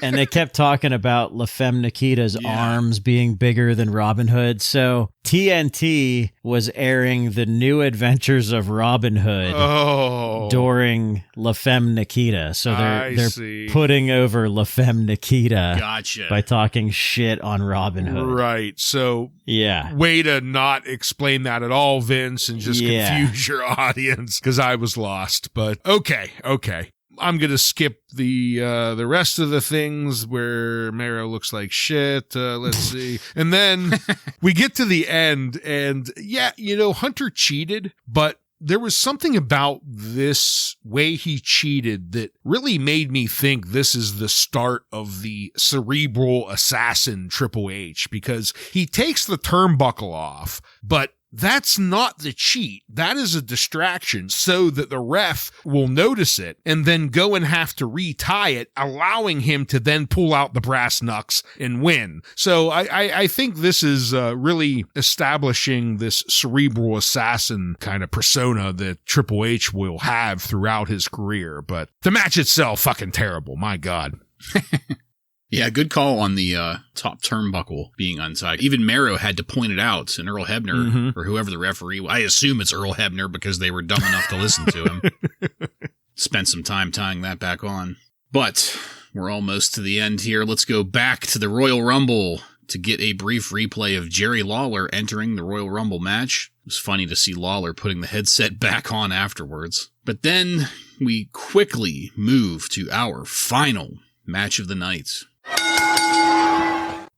And they kept talking about La Femme Nikita's arms being bigger than Robin Hood. So TNT was airing the New Adventures of Robin Hood during La Femme Nikita. So they're putting over La Femme Nikita by talking shit on Robin Hood. Right. So yeah, way to not explain that at all, Vince, and just confuse your audience, because I was lost. But okay. I'm going to skip the rest of the things where Mero looks like shit. Let's see. And then we get to the end, and Hunter cheated, but there was something about this way he cheated that really made me think this is the start of the cerebral assassin Triple H, because he takes the turnbuckle off, but That's not the cheat. That is a distraction so that the ref will notice it and then go and have to retie it, allowing him to then pull out the brass knucks and win. So I think this is really establishing this cerebral assassin kind of persona that Triple H will have throughout his career. But the match itself, fucking terrible. My God. Yeah, good call on the top turnbuckle being untied. Even Mero had to point it out, and Earl Hebner, or whoever the referee, I assume it's Earl Hebner because they were dumb enough to listen to him, spent some time tying that back on. But we're almost to the end here. Let's go back to the Royal Rumble to get a brief replay of Jerry Lawler entering the Royal Rumble match. It was funny to see Lawler putting the headset back on afterwards. But then we quickly move to our final match of the night.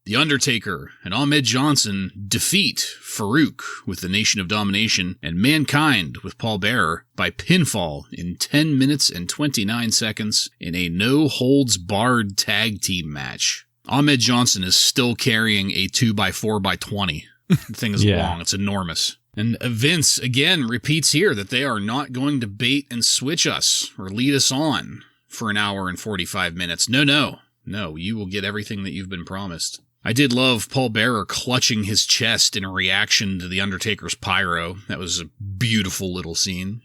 The Undertaker and Ahmed Johnson defeat Farouk with the Nation of Domination and Mankind with Paul Bearer by pinfall in 10 minutes and 29 seconds in a no-holds-barred tag team match. Ahmed Johnson is still carrying a 2x4x20. The thing is long. It's enormous. And Vince, again, repeats here that they are not going to bait and switch us or lead us on for an hour and 45 minutes. No, you will get everything that you've been promised. I did love Paul Bearer clutching his chest in a reaction to The Undertaker's pyro. That was a beautiful little scene.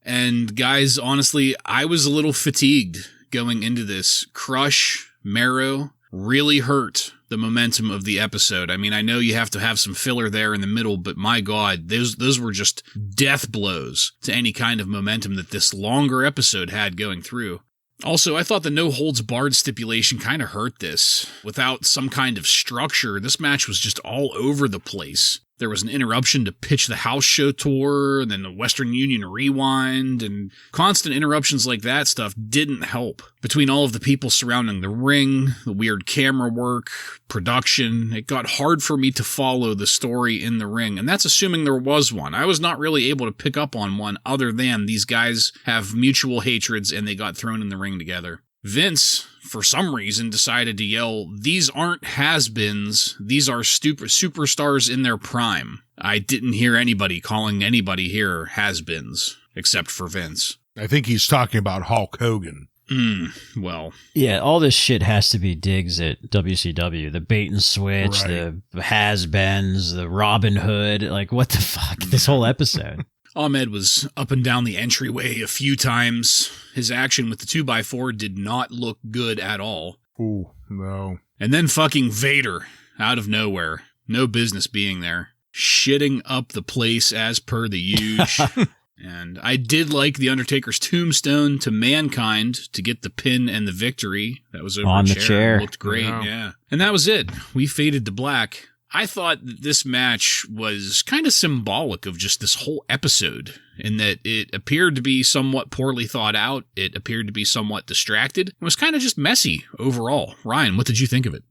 And guys, honestly, I was a little fatigued going into this. Crush, Mero really hurt the momentum of the episode. I mean, I know you have to have some filler there in the middle, but my God, those were just death blows to any kind of momentum that this longer episode had going through. Also, I thought the no-holds-barred stipulation kind of hurt this. Without some kind of structure, this match was just all over the place. There was an interruption to pitch the house show tour, and then the Western Union rewind, and constant interruptions like that stuff didn't help. Between all of the people surrounding the ring, the weird camera work, production, it got hard for me to follow the story in the ring, and that's assuming there was one. I was not really able to pick up on one other than these guys have mutual hatreds and they got thrown in the ring together. Vince, for some reason, decided to yell, "These aren't has-beens, these are superstars in their prime." I didn't hear anybody calling anybody here has-beens, except for Vince. I think he's talking about Hulk Hogan. Well. Yeah, all this shit has to be digs at WCW. The bait and switch, the has-beens, the Robin Hood. Like, what the fuck? This whole episode. Ahmed was up and down the entryway a few times. His action with the 2x4 did not look good at all. Ooh, no. And then fucking Vader, out of nowhere. No business being there. Shitting up the place as per the huge. And I did like The Undertaker's tombstone to Mankind to get the pin and the victory. That was over on the chair. It looked great, yeah. And that was it. We faded to black. I thought that this match was kind of symbolic of just this whole episode, in that it appeared to be somewhat poorly thought out. It appeared to be somewhat distracted. It was kind of just messy overall. Ryan, what did you think of it?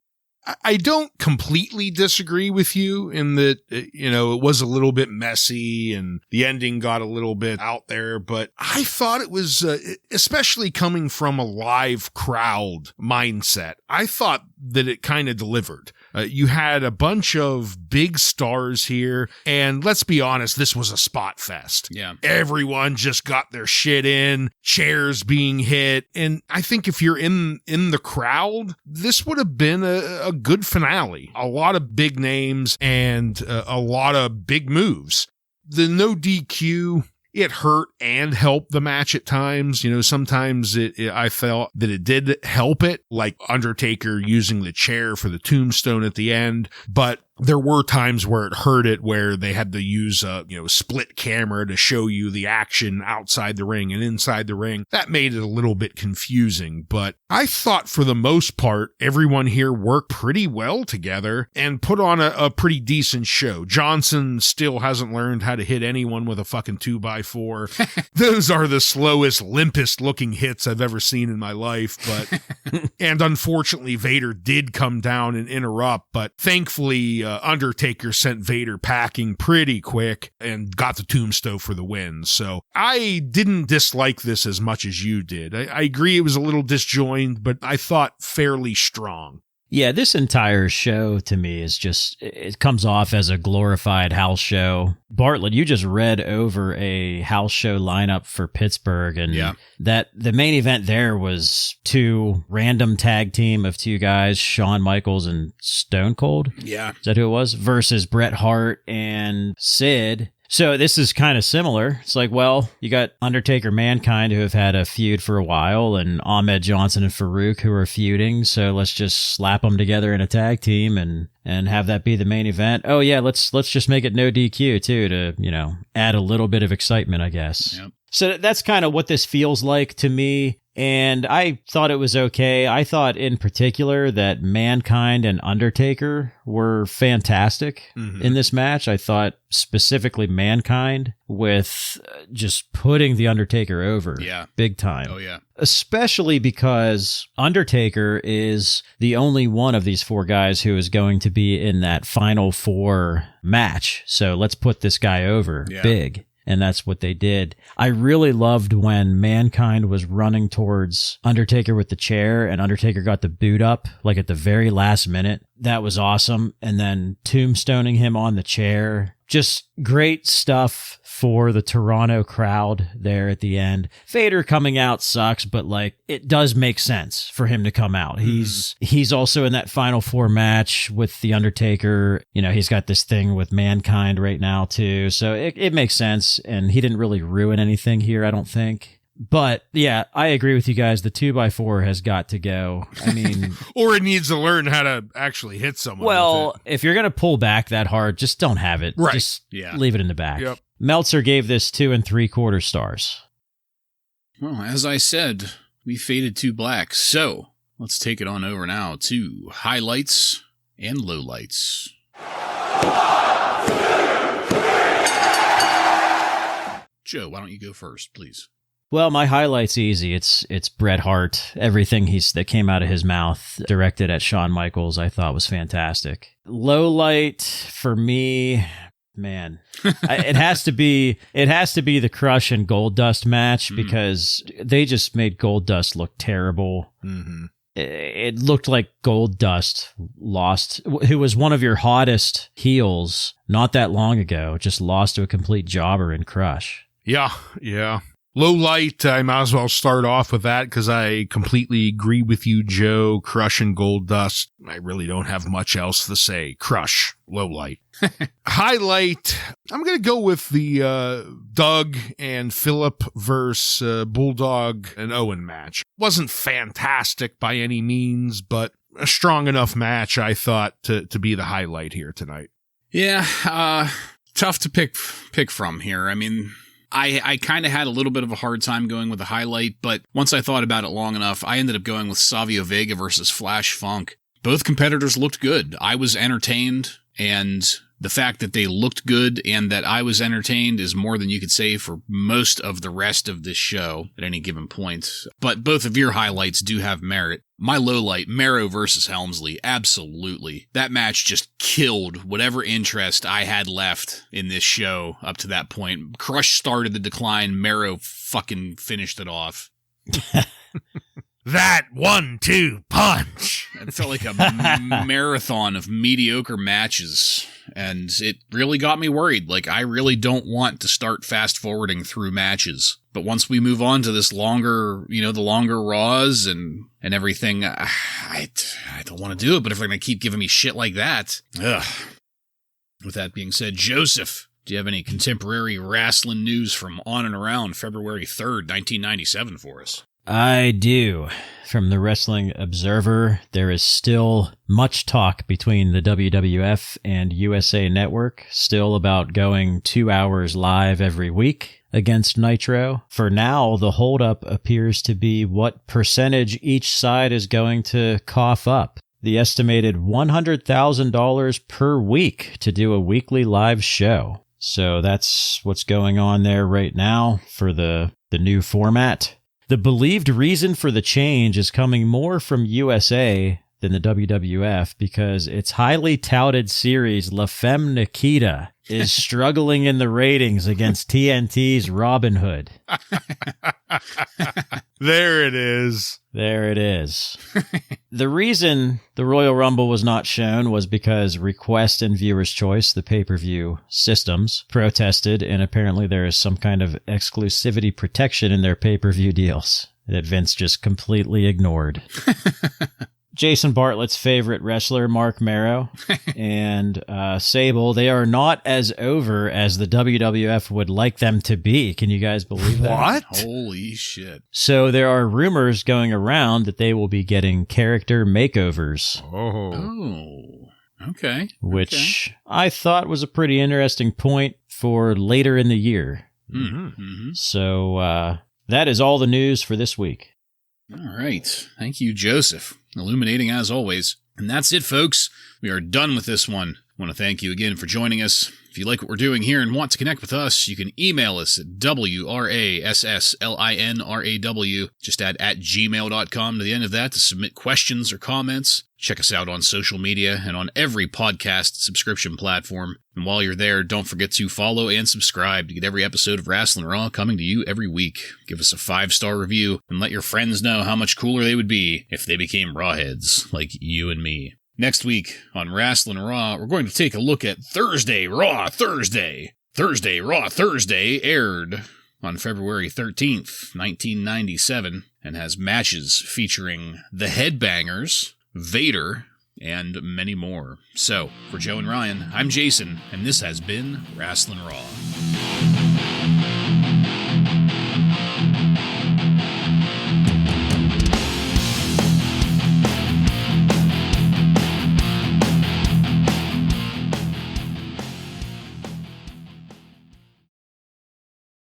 I don't completely disagree with you in that, it was a little bit messy and the ending got a little bit out there, but I thought it was, especially coming from a live crowd mindset, I thought that it kind of delivered. You had a bunch of big stars here, and let's be honest, this was a spot fest. Yeah. Everyone just got their shit in, chairs being hit, and I think if you're in the crowd, this would have been a good finale. A lot of big names and a lot of big moves. The no DQ, it hurt and helped the match at times. Sometimes I felt that it did help it, like Undertaker using the chair for the tombstone at the end. But there were times where it hurt it, where they had to use a, split camera to show you the action outside the ring and inside the ring. That made it a little bit confusing, but I thought for the most part, everyone here worked pretty well together and put on a pretty decent show. Johnson still hasn't learned how to hit anyone with a fucking 2x4. Those are the slowest, limpest looking hits I've ever seen in my life, but, and unfortunately Vader did come down and interrupt, but thankfully, Undertaker sent Vader packing pretty quick and got the tombstone for the win. So I didn't dislike this as much as you did. I agree it was a little disjointed, but I thought fairly strong. Yeah, this entire show to me is just, it comes off as a glorified house show. Bartlett, you just read over a house show lineup for Pittsburgh, and that the main event there was two random tag team of two guys, Shawn Michaels and Stone Cold. Yeah. Is that who it was? Versus Bret Hart and Sid. So this is kind of similar. It's like, well, you got Undertaker, Mankind, who have had a feud for a while, and Ahmed Johnson and Farouk, who are feuding. So let's just slap them together in a tag team and have that be the main event. Oh yeah, let's just make it no DQ too, to add a little bit of excitement, I guess. Yep. So that's kind of what this feels like to me. And I thought it was okay. I thought in particular that Mankind and Undertaker were fantastic in this match. I thought specifically Mankind with just putting the Undertaker over big time. Oh, yeah. Especially because Undertaker is the only one of these four guys who is going to be in that final four match. So let's put this guy over big. And that's what they did. I really loved when Mankind was running towards Undertaker with the chair and Undertaker got the boot up like at the very last minute. That was awesome. And then tombstoning him on the chair. Just great stuff for the Toronto crowd there at the end. Vader coming out sucks, but it does make sense for him to come out. He's also in that final four match with the Undertaker. He's got this thing with Mankind right now too. So it makes sense. And he didn't really ruin anything here, I don't think. But yeah, I agree with you guys. The 2x4 has got to go. I mean, or it needs to learn how to actually hit someone. Well, if you're going to pull back that hard, just don't have it. Right. Just leave it in the back. Yep. Meltzer gave this 2 3/4 stars. Well, as I said, we faded to black. So let's take it on over now to highlights and lowlights. Joe, why don't you go first, please? Well, my highlight's easy. It's Bret Hart. Everything that came out of his mouth directed at Shawn Michaels, I thought was fantastic. Low light for me, man, it has to be the Crush and Goldust match because they just made Goldust look terrible. Mm-hmm. It looked like Goldust lost, who was one of your hottest heels not that long ago, just lost to a complete jobber in Crush. Yeah. Low light, I might as well start off with that because I completely agree with you, Joe. Crush and Goldust. I really don't have much else to say. Crush, low light. Highlight, I'm going to go with the Doug and Phillip versus Bulldog and Owen match. Wasn't fantastic by any means, but a strong enough match, I thought, to be the highlight here tonight. Yeah, tough to pick from here. I mean, I kind of had a little bit of a hard time going with the highlight, but once I thought about it long enough, I ended up going with Savio Vega versus Flash Funk. Both competitors looked good. I was entertained, and the fact that they looked good and that I was entertained is more than you could say for most of the rest of this show at any given point. But both of your highlights do have merit. My low light, Mero versus Helmsley, absolutely. That match just killed whatever interest I had left in this show up to that point. Crush started the decline, Mero fucking finished it off. That 1-2 punch. It felt like a marathon of mediocre matches, and it really got me worried. I really don't want to start fast forwarding through matches. But once we move on to this longer, the longer Raws and everything, I don't want to do it. But if they're going to keep giving me shit like that, ugh. With that being said, Joseph, do you have any contemporary wrestling news from on and around February 3rd, 1997 for us? I do. From the Wrestling Observer, there is still much talk between the WWF and USA Network, still about going 2 hours live every week against Nitro. For now, the holdup appears to be what percentage each side is going to cough up. The estimated $100,000 per week to do a weekly live show. So that's what's going on there right now for the new format. The believed reason for the change is coming more from USA than the WWF because its highly touted series La Femme Nikita is struggling in the ratings against TNT's Robin Hood. There it is. There it is. The reason the Royal Rumble was not shown was because Request and Viewer's Choice, the pay-per-view systems, protested, and apparently there is some kind of exclusivity protection in their pay-per-view deals that Vince just completely ignored. Jason Bartlett's favorite wrestler, Marc Mero, and Sable, they are not as over as the WWF would like them to be. Can you guys believe that? What? Holy shit. So there are rumors going around that they will be getting character makeovers. Oh. Okay. Which I thought was a pretty interesting point for later in the year. Mm-hmm. So that is all the news for this week. All right. Thank you, Joseph. Illuminating as always. And that's it, folks. We are done with this one. I want to thank you again for joining us. If you like what we're doing here and want to connect with us, you can email us at WRASSLINRAW. Just add @gmail.com to the end of that to submit questions or comments. Check us out on social media and on every podcast subscription platform. And while you're there, don't forget to follow and subscribe to get every episode of Wrasslin Raw coming to you every week. Give us a 5-star review and let your friends know how much cooler they would be if they became Rawheads like you and me. Next week on Wrasslin Raw, we're going to take a look at Thursday Raw Thursday. Thursday Raw Thursday aired on February 13th, 1997, and has matches featuring the Headbangers, Vader, and many more. So, for Joe and Ryan, I'm Jason, and this has been Wrasslin Raw.